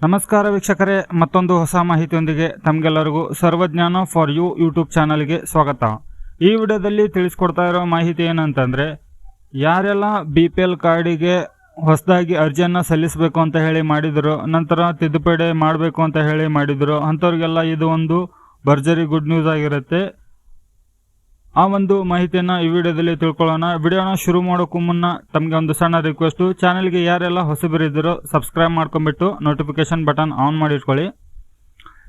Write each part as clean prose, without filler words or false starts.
ನಮಸ್ಕಾರ ವೀಕ್ಷಕರೇ, ಮತ್ತೊಂದು ಹೊಸ ಮಾಹಿತಿಯೊಂದಿಗೆ ತಮಗೆಲ್ಲರಿಗೂ ಸರ್ವಜ್ಞಾನ ಫಾರ್ ಯು ಯೂಟ್ಯೂಬ್ ಚಾನಲ್ಗೆ ಸ್ವಾಗತ. ಈ ವಿಡಿಯೋದಲ್ಲಿ ತಿಳಿಸ್ಕೊಡ್ತಾ ಇರೋ ಮಾಹಿತಿ ಏನಂತಂದರೆ, ಯಾರೆಲ್ಲ BPL ಕಾರ್ಡಿಗೆ ಹೊಸದಾಗಿ ಅರ್ಜಿಯನ್ನು ಸಲ್ಲಿಸಬೇಕು ಅಂತ ಹೇಳಿ ಮಾಡಿದ್ರು, ನಂತರ ತಿದ್ದುಪಡಿ ಮಾಡಬೇಕು ಅಂತ ಹೇಳಿ ಮಾಡಿದ್ರು, ಅಂಥವ್ರಿಗೆಲ್ಲ ಇದು ಒಂದು ಭರ್ಜರಿ ಗುಡ್ ನ್ಯೂಸ್ ಆಗಿರುತ್ತೆ. ಆ ಒಂದು ಮಾಹಿತಿಯನ್ನು ಈ ವಿಡಿಯೋದಲ್ಲಿ ತಿಳ್ಕೊಳ್ಳೋಣ. ವಿಡಿಯೋನ ಶುರು ಮಾಡೋಕ್ಕೂ ಮುನ್ನ ತಮಗೆ ಒಂದು ಸಣ್ಣ ರಿಕ್ವೆಸ್ಟು, ಚಾನಲ್ಗೆ ಯಾರೆಲ್ಲ ಹೊಸಬರಿದ್ದೀರೋ ಸಬ್ಸ್ಕ್ರೈಬ್ ಮಾಡ್ಕೊಂಬಿಟ್ಟು ನೋಟಿಫಿಕೇಶನ್ ಬಟನ್ ಆನ್ ಮಾಡಿಟ್ಕೊಳ್ಳಿ.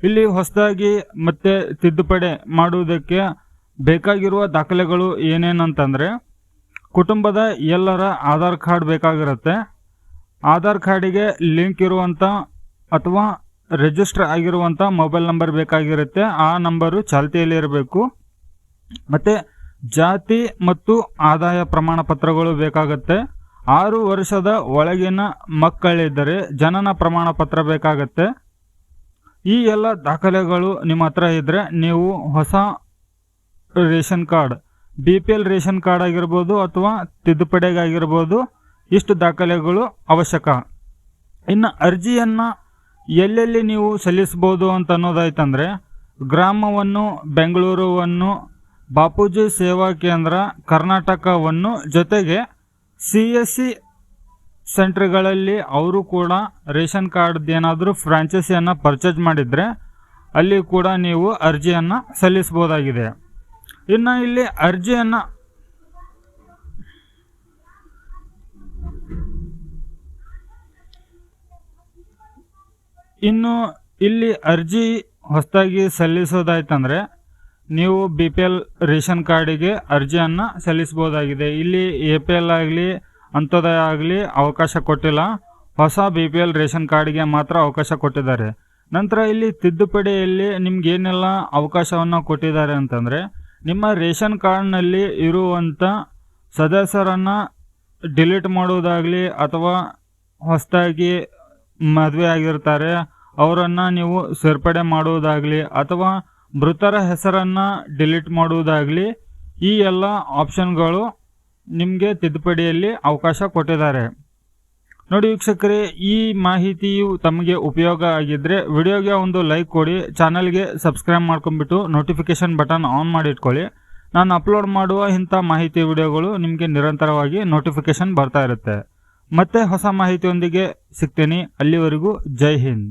ಇಲ್ಲಿ ಹೊಸದಾಗಿ ಮತ್ತೆ ತಿದ್ದುಪಡಿ ಮಾಡುವುದಕ್ಕೆ ಬೇಕಾಗಿರುವ ದಾಖಲೆಗಳು ಏನೇನಂತಂದರೆ, ಕುಟುಂಬದ ಎಲ್ಲರ ಆಧಾರ್ ಕಾರ್ಡ್ ಬೇಕಾಗಿರುತ್ತೆ. ಆಧಾರ್ ಕಾರ್ಡಿಗೆ ಲಿಂಕ್ ಇರುವಂಥ ಅಥವಾ ರಿಜಿಸ್ಟರ್ ಆಗಿರುವಂಥ ಮೊಬೈಲ್ ನಂಬರ್ ಬೇಕಾಗಿರುತ್ತೆ. ಆ ನಂಬರು ಚಾಲ್ತಿಯಲ್ಲಿರಬೇಕು. ಮತ್ತು ಜಾತಿ ಮತ್ತು ಆದಾಯ ಪ್ರಮಾಣ ಪತ್ರಗಳು ಬೇಕಾಗುತ್ತೆ. 6 ವರ್ಷದ ಒಳಗಿನ ಮಕ್ಕಳಿದ್ದರೆ ಜನನ ಪ್ರಮಾಣ ಪತ್ರ ಬೇಕಾಗತ್ತೆ. ಈ ಎಲ್ಲ ದಾಖಲೆಗಳು ನಿಮ್ಮ ಹತ್ರ ಇದ್ದರೆ ನೀವು ಹೊಸ ration card, BPL ration card ಆಗಿರ್ಬೋದು ಅಥವಾ ತಿದ್ದುಪಡಿಗಾಗಿರ್ಬೋದು, ಇಷ್ಟು ದಾಖಲೆಗಳು ಅವಶ್ಯಕ. ಇನ್ನು ಅರ್ಜಿಯನ್ನು ಎಲ್ಲೆಲ್ಲಿ ನೀವು ಸಲ್ಲಿಸ್ಬೋದು ಅಂತ ಅನ್ನೋದಾಯ್ತಂದರೆ, ಗ್ರಾಮವನ್ನು, ಬೆಂಗಳೂರುವನ್ನು, ಬಾಪೂಜಿ ಸೇವಾ ಕೇಂದ್ರ, ಕರ್ನಾಟಕವನ್ನು, ಜೊತೆಗೆ CSC ಸೆಂಟ್ರ್ಗಳಲ್ಲಿ ಅವರು ಕೂಡ ರೇಷನ್ ಕಾರ್ಡ್ ಏನಾದರೂ ಫ್ರಾಂಚೈಸಿಯನ್ನು ಪರ್ಚೇಸ್ ಮಾಡಿದರೆ ಅಲ್ಲಿ ಕೂಡ ನೀವು ಅರ್ಜಿಯನ್ನು ಸಲ್ಲಿಸ್ಬೋದಾಗಿದೆ. ಇನ್ನು ಇಲ್ಲಿ ಅರ್ಜಿಯನ್ನು ಅರ್ಜಿ ಹೊಸದಾಗಿ ಸಲ್ಲಿಸೋದಾಯ್ತಂದರೆ ನೀವು BPL ರೇಷನ್ ಕಾರ್ಡಿಗೆ ಅರ್ಜಿಯನ್ನು ಸಲ್ಲಿಸ್ಬೋದಾಗಿದೆ. ಇಲ್ಲಿ APL ಆಗಲಿ ಅಂತ್ಯೋದಯ ಆಗಲಿ ಅವಕಾಶ ಕೊಟ್ಟಿಲ್ಲ. ಹೊಸ BPL ರೇಷನ್ ಕಾರ್ಡಿಗೆ ಮಾತ್ರ ಅವಕಾಶ ಕೊಟ್ಟಿದ್ದಾರೆ. ನಂತರ ಇಲ್ಲಿ ತಿದ್ದುಪಡಿಯಲ್ಲಿ ನಿಮ್ಗೇನೆಲ್ಲ ಅವಕಾಶವನ್ನು ಕೊಟ್ಟಿದ್ದಾರೆ ಅಂತಂದರೆ, ನಿಮ್ಮ ರೇಷನ್ ಕಾರ್ಡ್ನಲ್ಲಿ ಇರುವಂಥ ಸದಸ್ಯರನ್ನು ಡಿಲೀಟ್ ಮಾಡೋದಾಗಲಿ ಅಥವಾ ಹೊಸದಾಗಿ ಮದುವೆ ಆಗಿರ್ತಾರೆ ಅವರನ್ನು ನೀವು ಸೇರ್ಪಡೆ ಮಾಡುವುದಾಗಲಿ ಅಥವಾ ಮೃತರ ಹೆಸರನ್ನು ಡಿಲೀಟ್ ಮಾಡುವುದಾಗಲಿ, ಈ ಎಲ್ಲ ಆಪ್ಷನ್ಗಳು ನಿಮಗೆ ತಿದ್ದುಪಡಿಯಲ್ಲಿ ಅವಕಾಶ ಕೊಟ್ಟಿದ್ದಾರೆ. ನೋಡಿ ವೀಕ್ಷಕರೇ, ಈ ಮಾಹಿತಿಯು ತಮಗೆ ಉಪಯೋಗ ಆಗಿದ್ದರೆ ವಿಡಿಯೋಗೆ ಒಂದು ಲೈಕ್ ಕೊಡಿ, ಚಾನಲ್ಗೆ ಸಬ್ಸ್ಕ್ರೈಬ್ ಮಾಡ್ಕೊಂಬಿಟ್ಟು ನೋಟಿಫಿಕೇಷನ್ ಬಟನ್ ಆನ್ ಮಾಡಿಟ್ಕೊಳ್ಳಿ. ನಾನು ಅಪ್ಲೋಡ್ ಮಾಡುವ ಇಂಥ ಮಾಹಿತಿ ವಿಡಿಯೋಗಳು ನಿಮಗೆ ನಿರಂತರವಾಗಿ ನೋಟಿಫಿಕೇಷನ್ ಬರ್ತಾ ಇರುತ್ತೆ. ಮತ್ತೆ ಹೊಸ ಮಾಹಿತಿಯೊಂದಿಗೆ ಸಿಗ್ತೀನಿ. ಅಲ್ಲಿವರೆಗೂ ಜೈ ಹಿಂದ್.